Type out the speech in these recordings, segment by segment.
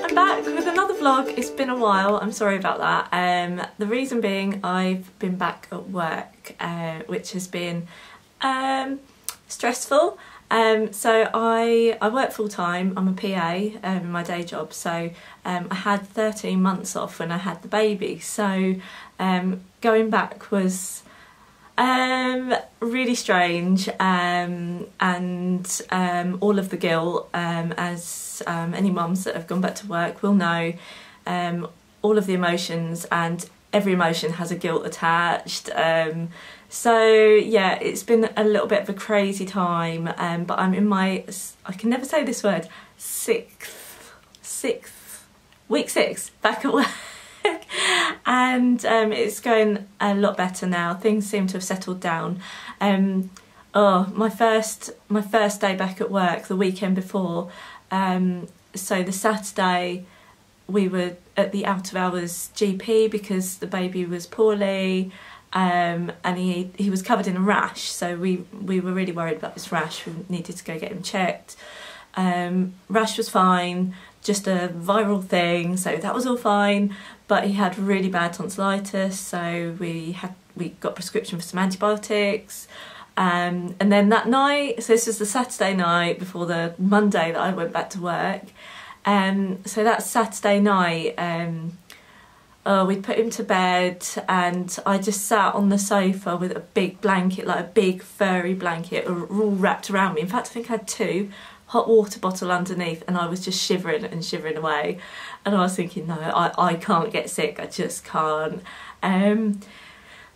I'm back with another vlog. It's been a while, I'm sorry about that. The reason being I've been back at work, which has been stressful. So I work full time, I'm a PA in my day job, so I had 13 months off when I had the baby, so going back was really strange, and all of the guilt, as any mums that have gone back to work will know, all of the emotions, and every emotion has a guilt attached. So yeah, it's been a little bit of a crazy time, but I'm in my, I can never say this word, week 6 back at work. And it's going a lot better now. Things seem to have settled down. Oh, my first day back at work, the weekend before, so the Saturday we were at the out of hours GP because the baby was poorly, and he was covered in a rash, so we were really worried about this rash. We needed to go get him checked. Rash was fine, just a viral thing, so that was all fine, but he had really bad tonsillitis, so we got prescription for some antibiotics, and then that night, so this was the Saturday night before the Monday that I went back to work, so that Saturday night we'd put him to bed, and I just sat on the sofa with a big blanket, like a big furry blanket, all wrapped around me. In fact, I think I had 2, hot water bottle underneath, and I was just shivering and shivering away, and I was thinking, no, I can't get sick, I just can't.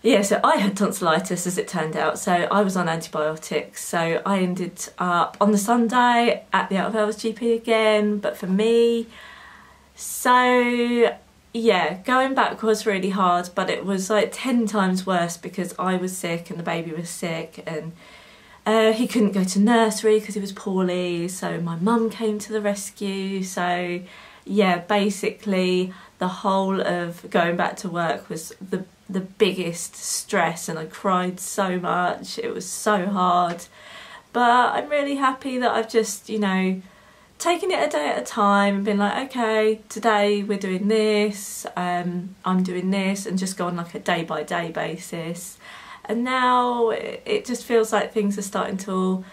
Yeah, so I had tonsillitis, as it turned out, so I was on antibiotics, so I ended up on the Sunday at the out of hours GP again, but for me, so yeah, going back was really hard, but it was like 10 times worse because I was sick and the baby was sick, and he couldn't go to nursery because he was poorly, so my mum came to the rescue. So yeah, basically the whole of going back to work was the biggest stress, and I cried so much. It was so hard, but I'm really happy that I've just, you know, taken it a day at a time and been like, okay, today we're doing this, I'm doing this, and just go on like a day-by-day basis. And now it just feels like things are starting to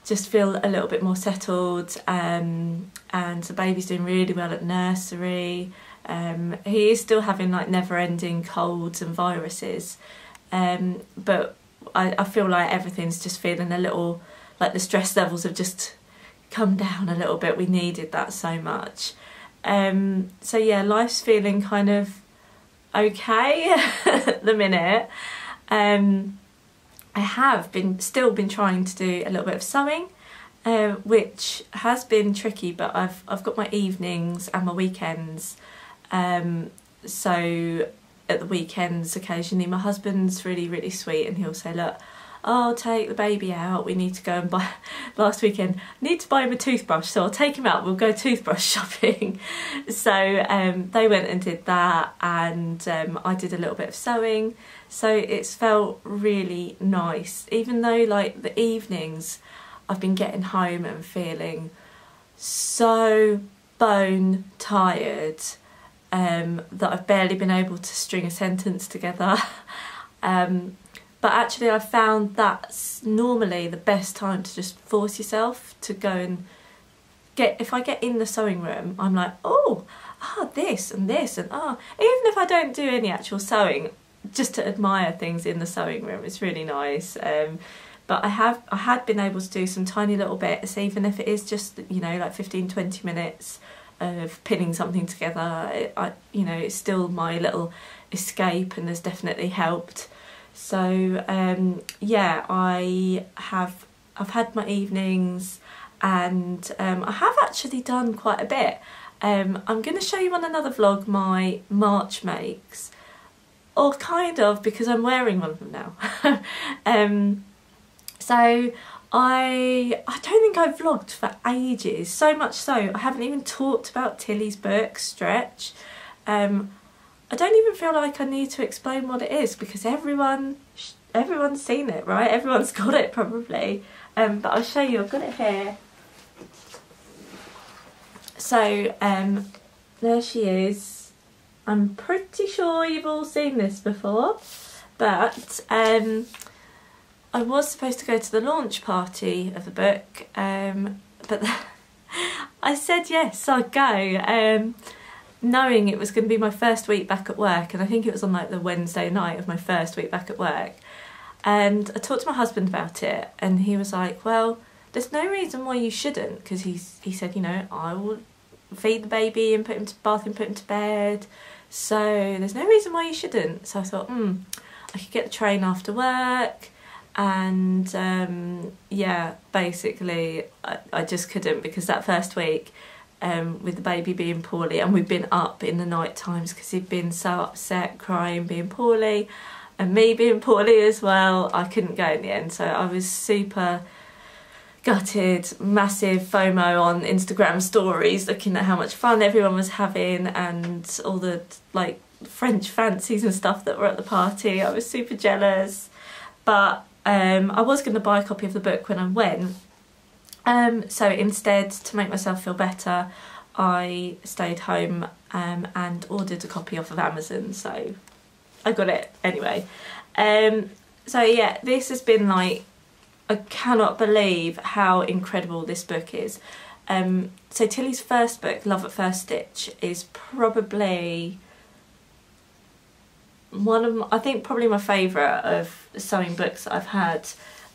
just feel a little bit more settled, and the baby's doing really well at nursery. He is still having like never-ending colds and viruses, but I feel like everything's just feeling a little, like the stress levels have just come down a little bit. We needed that so much. So yeah, life's feeling kind of okay at the minute. I have still been trying to do a little bit of sewing, which has been tricky, but I've got my evenings and my weekends. So at the weekends occasionally my husband's really sweet, and he'll say, look, I'll take the baby out, we need to go and buy, last weekend, I need to buy him a toothbrush, so I'll take him out, we'll go toothbrush shopping. So they went and did that, and I did a little bit of sewing, so it's felt really nice, even though like the evenings I've been getting home and feeling so bone tired that I've barely been able to string a sentence together. But actually I found that's normally the best time to just force yourself to go and if I get in the sewing room, I'm like, this and this, and even if I don't do any actual sewing, just to admire things in the sewing room, it's really nice. But I had been able to do some tiny little bits, even if it is just, you know, like 15-20 minutes of pinning something together. You know, it's still my little escape, and has definitely helped. So yeah, I've had my evenings, and I have actually done quite a bit. I'm going to show you on another vlog my March makes, or kind of, because I'm wearing one of them now. So I don't think I've vlogged for ages, so much so I haven't even talked about Tilly's book, Stretch. I don't even feel like I need to explain what it is, because everyone's seen it, right? Everyone's got it probably. But I'll show you, I've got it here. So there she is. I'm pretty sure you've all seen this before, but I was supposed to go to the launch party of the book, but I said yes, I'd go, knowing it was going to be my first week back at work, and I think it was on like the Wednesday night of my first week back at work. And I talked to my husband about it, and he was like, well, there's no reason why you shouldn't, because he said, you know, I will feed the baby and put him to bath and put him to bed, so there's no reason why you shouldn't. So I thought, I could get the train after work, and yeah, basically I just couldn't, because that first week, with the baby being poorly, and we'd been up in the night times because he'd been so upset, crying, being poorly, and me being poorly as well, I couldn't go in the end. So I was super gutted, massive FOMO on Instagram stories, looking at how much fun everyone was having and all the like French fancies and stuff that were at the party. I was super jealous, but I was going to buy a copy of the book when I went. So instead, to make myself feel better, I stayed home and ordered a copy off of Amazon, so I got it anyway. So yeah, this has been like, I cannot believe how incredible this book is. So Tilly's first book, Love at First Stitch, is probably one of I think probably my favourite of sewing books that I've had,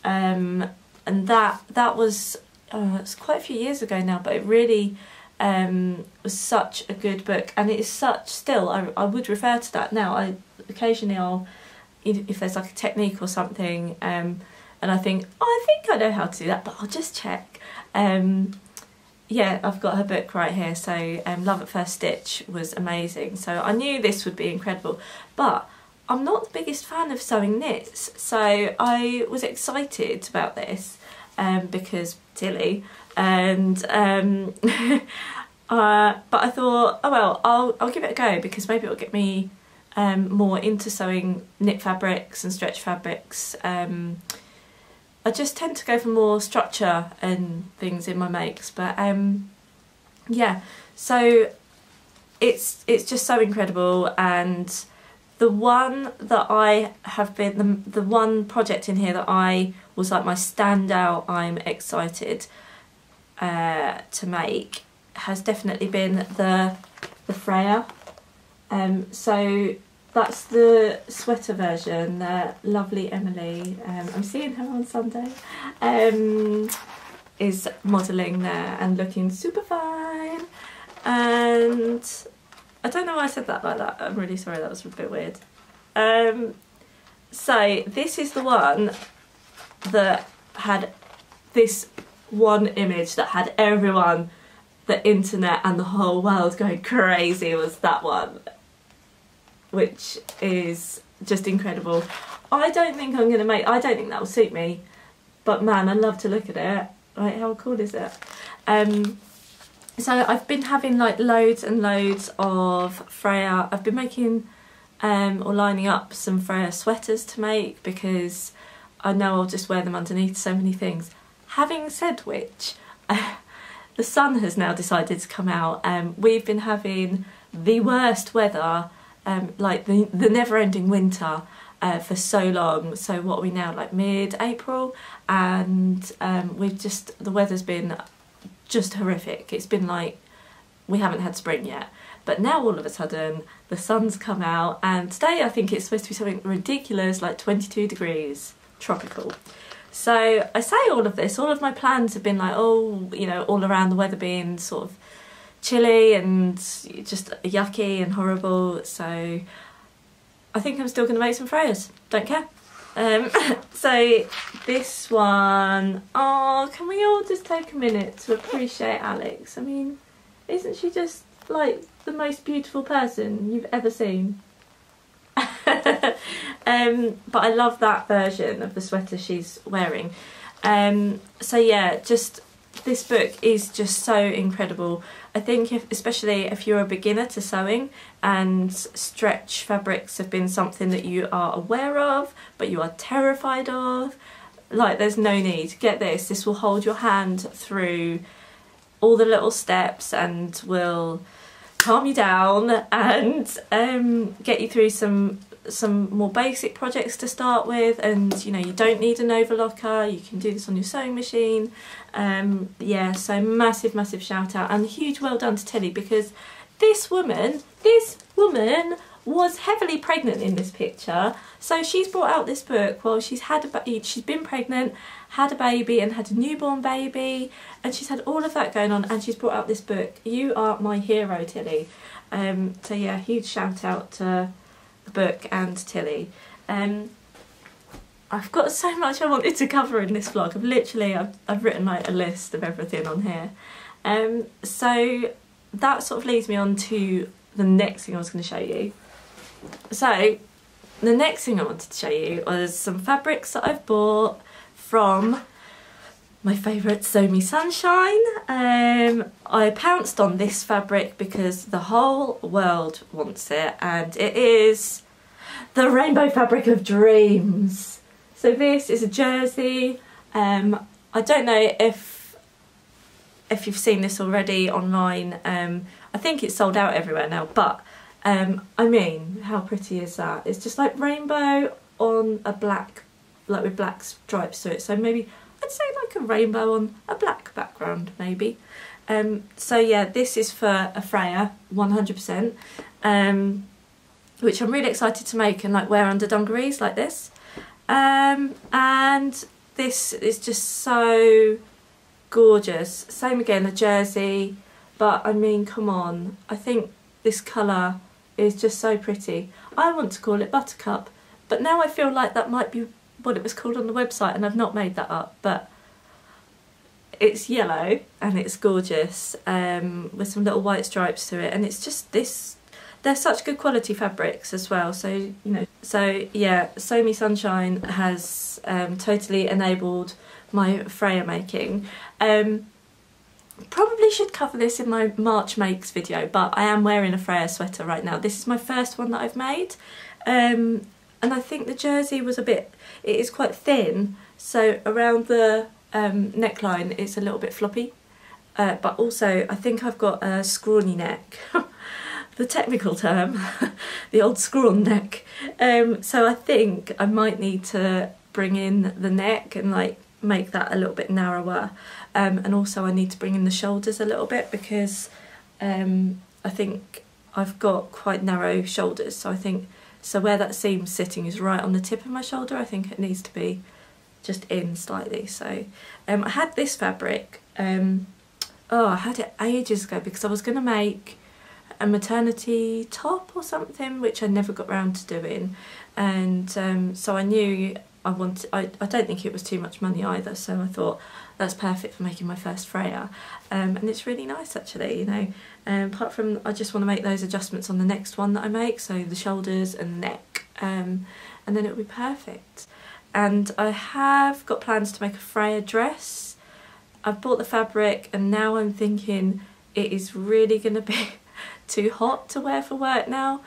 and that was it's quite a few years ago now, but it really was such a good book, and it is such still. I would refer to that now. Occasionally I'll, if there's like a technique or something, and I think, oh, I think I know how to do that, but I'll just check. Yeah, I've got her book right here. So Love at First Stitch was amazing. So I knew this would be incredible, but I'm not the biggest fan of sewing knits. So I was excited about this because Tilly, and but I thought, oh well, I'll give it a go, because maybe it'll get me more into sewing knit fabrics and stretch fabrics. I just tend to go for more structure and things in my makes, but yeah, so it's just so incredible. And the one that I have been, the one project in here that I was like my standout, I'm excited to make, has definitely been the Freya. So that's the sweater version that lovely Emily, I'm seeing her on Sunday, is modelling there and looking super fine. And I don't know why I said that like that. I'm really sorry, that was a bit weird. So this is the one that had this one image that had everyone, the internet and the whole world going crazy, was that one, which is just incredible. I don't think I'm going to make, I don't think that will suit me, but man, I love to look at it. Like, how cool is it? So I've been having like loads and loads of Freya. I've been making or lining up some Freya sweaters to make, because I know I'll just wear them underneath so many things. Having said which, the sun has now decided to come out. We've been having the worst weather, like the never-ending winter for so long. So what are we now, like mid-April, and we've just, the weather's been just horrific. It's been like, we haven't had spring yet, but now all of a sudden the sun's come out, and today I think it's supposed to be something ridiculous, like 22 degrees, tropical. So I say all of this, all of my plans have been like, oh, you know, all around the weather being sort of chilly and just yucky and horrible. So I think I'm still going to make some Freyas, don't care. So this one, oh, can we all just take a minute to appreciate Alex? I mean, isn't she just like the most beautiful person you've ever seen? But I love that version of the sweater she's wearing. So yeah, just this book is just so incredible. I think especially if you're a beginner to sewing and stretch fabrics have been something that you are aware of but you are terrified of, like, there's no need. Get this, this will hold your hand through all the little steps and will calm you down and get you through some more basic projects to start with. And you know, you don't need an overlocker, you can do this on your sewing machine. Yeah, so massive shout out and huge well done to Tilly, because this woman was heavily pregnant in this picture. So she's brought out this book while she's been pregnant, had a baby and had a newborn baby, and she's had all of that going on, and she's brought out this book. You are my hero, Tilly. So yeah, huge shout out to the book and Tilly. I've got so much I wanted to cover in this vlog. I've written like a list of everything on here. So that sort of leads me on to the next thing I was going to show you. So the next thing I wanted to show you was some fabrics that I've bought from my favourite Sew Me Sunshine. I pounced on this fabric because the whole world wants it, and it is the Rainbow Fabric of Dreams. So this is a jersey. I don't know if you've seen this already online. I think it's sold out everywhere now, but I mean, how pretty is that? It's just like rainbow on a black, like with black stripes to it. So maybe I'd say like a rainbow on a black background, maybe. So yeah, this is for a Freya, 100%, which I'm really excited to make and like wear under dungarees like this. And this is just so gorgeous. Same again, a jersey, but I mean, come on, I think this colour is just so pretty. I want to call it Buttercup, but now I feel like that might be what it was called on the website, and I've not made that up, but it's yellow and it's gorgeous, with some little white stripes to it, and it's just this, they're such good quality fabrics as well. So you know, so yeah, Sew Me Sunshine has totally enabled my Freya making. Probably should cover this in my March makes video, but I am wearing a Freya sweater right now. This is my first one that I've made, and I think the jersey was it is quite thin, so around the neckline it's a little bit floppy, but also I think I've got a scrawny neck, the technical term, the old scrawn neck, so I think I might need to bring in the neck and like make that a little bit narrower, and also I need to bring in the shoulders a little bit, because I think I've got quite narrow shoulders, so I think, so where that seam's sitting is right on the tip of my shoulder. I think it needs to be just in slightly. So I had this fabric, I had it ages ago because I was going to make a maternity top or something, which I never got round to doing, and so I knew I don't think it was too much money either, so I thought that's perfect for making my first Freya, and it's really nice actually, you know. Apart from, I just want to make those adjustments on the next one that I make, so the shoulders and neck, and then it'll be perfect. And I have got plans to make a Freya dress. I've bought the fabric and now I'm thinking it is really going to be too hot to wear for work now,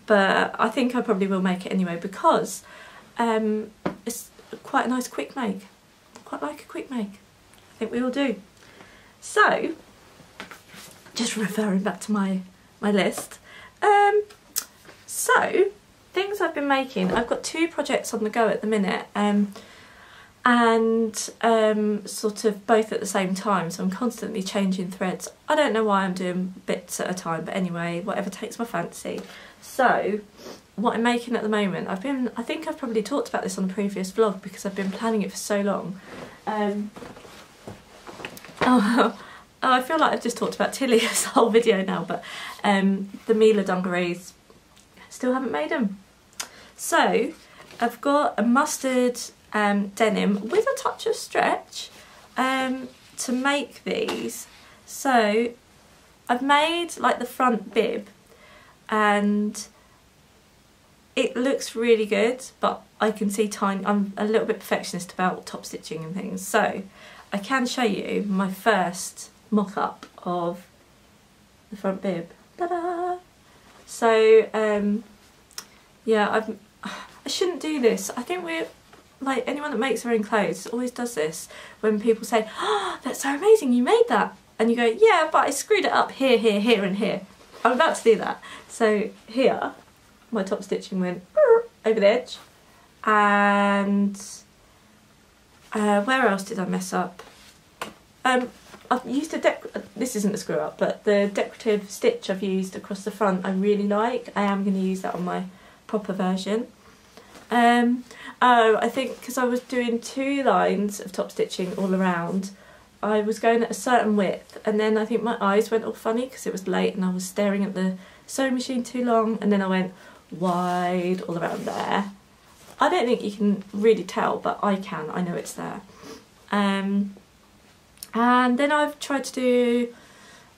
but I think I probably will make it anyway, because it's quite a nice quick make. Quite like a quick make. I think we all do. So, just referring back to my list. So, things I've been making. I've got 2 projects on the go at the minute, and sort of both at the same time, so I'm constantly changing threads. I don't know why I'm doing bits at a time, but anyway, whatever takes my fancy. So, what I'm making at the moment, I think I've probably talked about this on a previous vlog because I've been planning it for so long. I feel like I've just talked about Tilly this whole video now, but the Mila dungarees, still haven't made them. So I've got a mustard denim with a touch of stretch to make these. So I've made like the front bib and it looks really good, but I can see I'm a little bit perfectionist about top stitching and things, so I can show you my first mock-up of the front bib. Ta-da! So yeah, I shouldn't do this. I think we're like, anyone that makes their own clothes always does this when people say, "Oh, that's so amazing, you made that." And you go, yeah, but I screwed it up here, here, here and here. I'm about to do that. So here, my top stitching went over the edge. And where else did I mess up? I've used this isn't a screw up, but the decorative stitch I've used across the front I really like. I am going to use that on my proper version. Oh, I think because I was doing 2 lines of top stitching all around, I was going at a certain width, and then I think my eyes went all funny because it was late and I was staring at the sewing machine too long, and then I went wide all around there. I don't think you can really tell, but I can, I know it's there. And then I've tried to do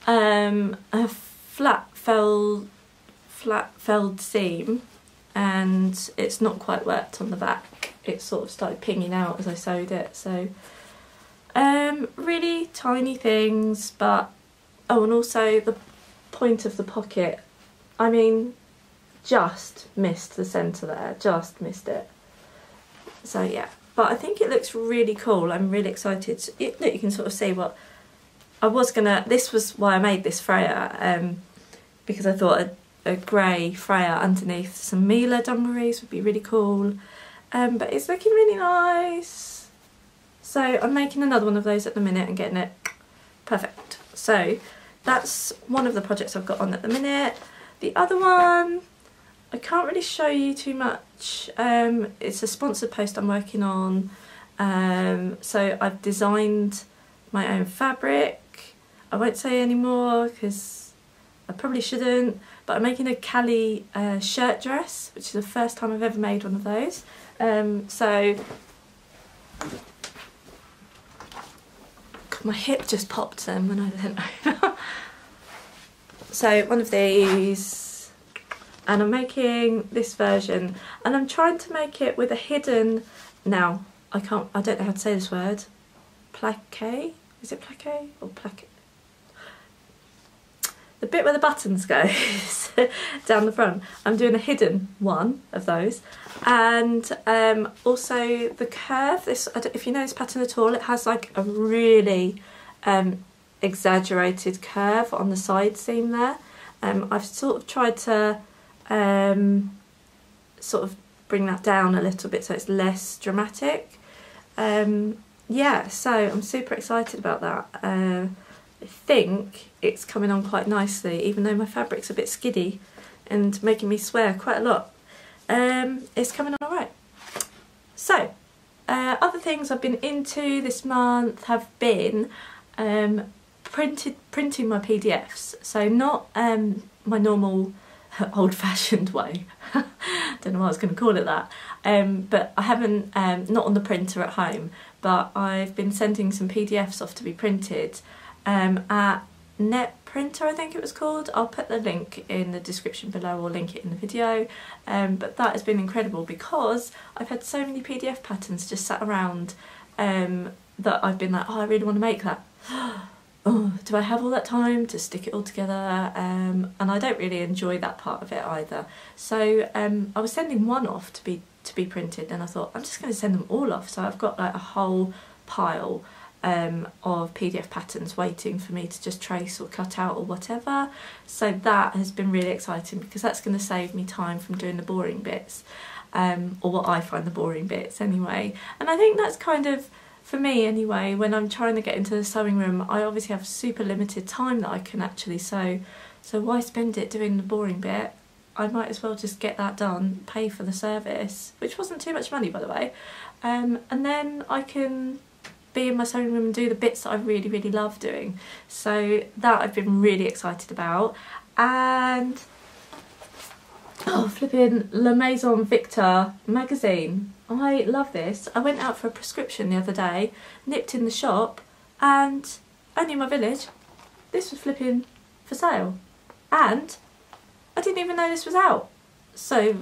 a flat felled seam, and it's not quite worked on the back. It sort of started pinging out as I sewed it, so really tiny things. But oh, and also the point of the pocket, I mean, just missed the centre there, just missed it. So yeah, but I think it looks really cool. I'm really excited. Look, you can sort of see what I was gonna, this was why I made this Freya, because I thought a grey Freya underneath some Mila dungarees would be really cool. But it's looking really nice. So I'm making another one of those at the minute and getting it perfect. So that's one of the projects I've got on at the minute. The other one, I can't really show you too much. It's a sponsored post I'm working on. So I've designed my own fabric. I won't say any more because I probably shouldn't, but I'm making a Callie shirt dress, which is the first time I've ever made one of those. So God, my hip just popped then when I went over. So one of these, and I'm making this version, and I'm trying to make it with a hidden, now I don't know how to say this word, plaqué, is it plaqué or plaqué? The bit where the buttons go down the front, I'm doing a hidden one of those. And also the curve, this, if you know this pattern at all, it has like a really exaggerated curve on the side seam there. I've sort of tried to sort of bring that down a little bit so it's less dramatic. Yeah, so I'm super excited about that. I think it's coming on quite nicely, even though my fabric's a bit skiddy and making me swear quite a lot. It's coming on alright. So, other things I've been into this month have been printing my PDFs. So not my normal old-fashioned way. Don't know why I was going to call it that. But I haven't, not on the printer at home, but I've been sending some PDFs off to be printed at NetPrinter, I think it was called. I'll put the link in the description below or link it in the video. But that has been incredible because I've had so many PDF patterns just sat around that I've been like, oh, I really want to make that. Oh, do I have all that time to stick it all together? And I don't really enjoy that part of it either. So I was sending one off to be printed, and I thought I'm just going to send them all off. So I've got like a whole pile of PDF patterns waiting for me to just trace or cut out or whatever. So that has been really exciting because that's going to save me time from doing the boring bits, or what I find the boring bits anyway. And I think that's kind of, for me anyway, when I'm trying to get into the sewing room, I obviously have super limited time that I can actually sew, so why spend it doing the boring bit? I might as well just get that done, pay for the service, which wasn't too much money by the way, and then I can be in my sewing room and do the bits that I really, really love doing. So that I've been really excited about. And oh, flipping La Maison Victor magazine. I love this. I went out for a prescription the other day, nipped in the shop, and only in my village, this was flipping for sale. And I didn't even know this was out. So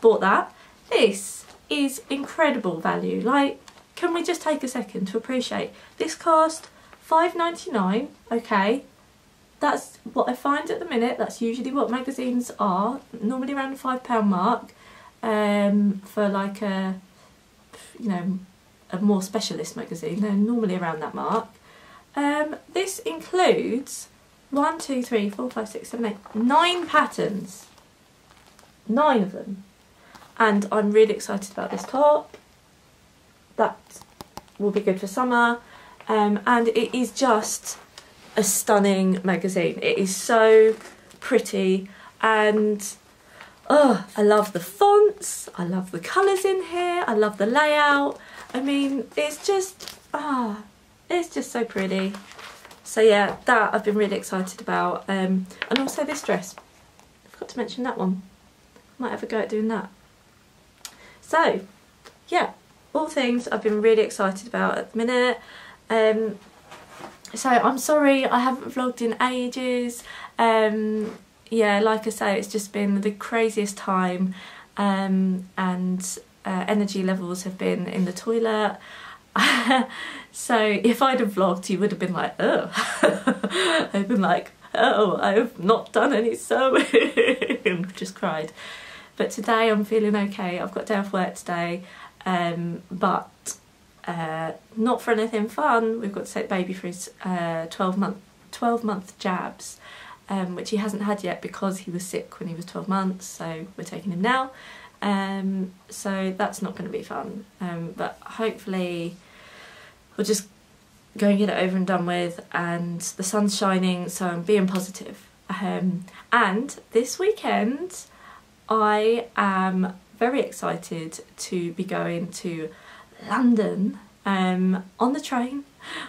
bought that. This is incredible value. Like, can we just take a second to appreciate this? Cost £5.99, okay, that's what I find at the minute. That's usually what magazines are, normally around the £5 mark, for like a, you know, a more specialist magazine, they're normally around that mark. This includes 1, 2, 3, 4, 5, 6, 7, 8, 9 patterns. 9 of them. And I'm really excited about this top. That will be good for summer. And it is just a stunning magazine. It is so pretty, and oh, I love the fonts, I love the colours in here, I love the layout. I mean, it's just so pretty. So yeah, that I've been really excited about. And also this dress, I forgot to mention that one. Might have a go at doing that. So yeah, all things I've been really excited about at the minute. So I'm sorry I haven't vlogged in ages. Yeah, like I say, it's just been the craziest time, and energy levels have been in the toilet. So if I'd have vlogged, you would have been like, oh. I've been like, oh, I've not done any sewing. Just cried. But today I'm feeling okay. I've got day off work today, but not for anything fun. We've got to take baby for his 12-month jabs, which he hasn't had yet because he was sick when he was 12 months, so we're taking him now. So that's not going to be fun, but hopefully we'll just go and get it over and done with, and the sun's shining, so I'm being positive. And this weekend I am very excited to be going to London, on the train,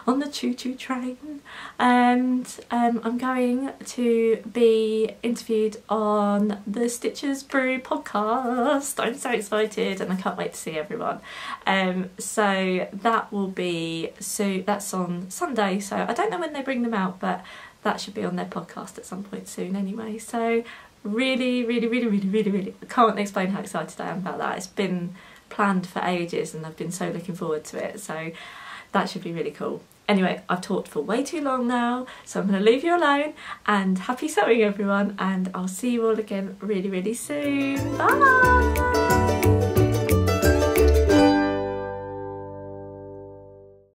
on the choo-choo train, and I'm going to be interviewed on the Stitches Brew podcast. I'm so excited and I can't wait to see everyone. So that will be, so that's on Sunday, so I don't know when they bring them out, but that should be on their podcast at some point soon anyway. So really, I can't explain how excited I am about that. It's been planned for ages and I've been so looking forward to it, so that should be really cool. Anyway, I've talked for way too long now, so I'm going to leave you alone, and happy sewing everyone, and I'll see you all again really soon. Bye!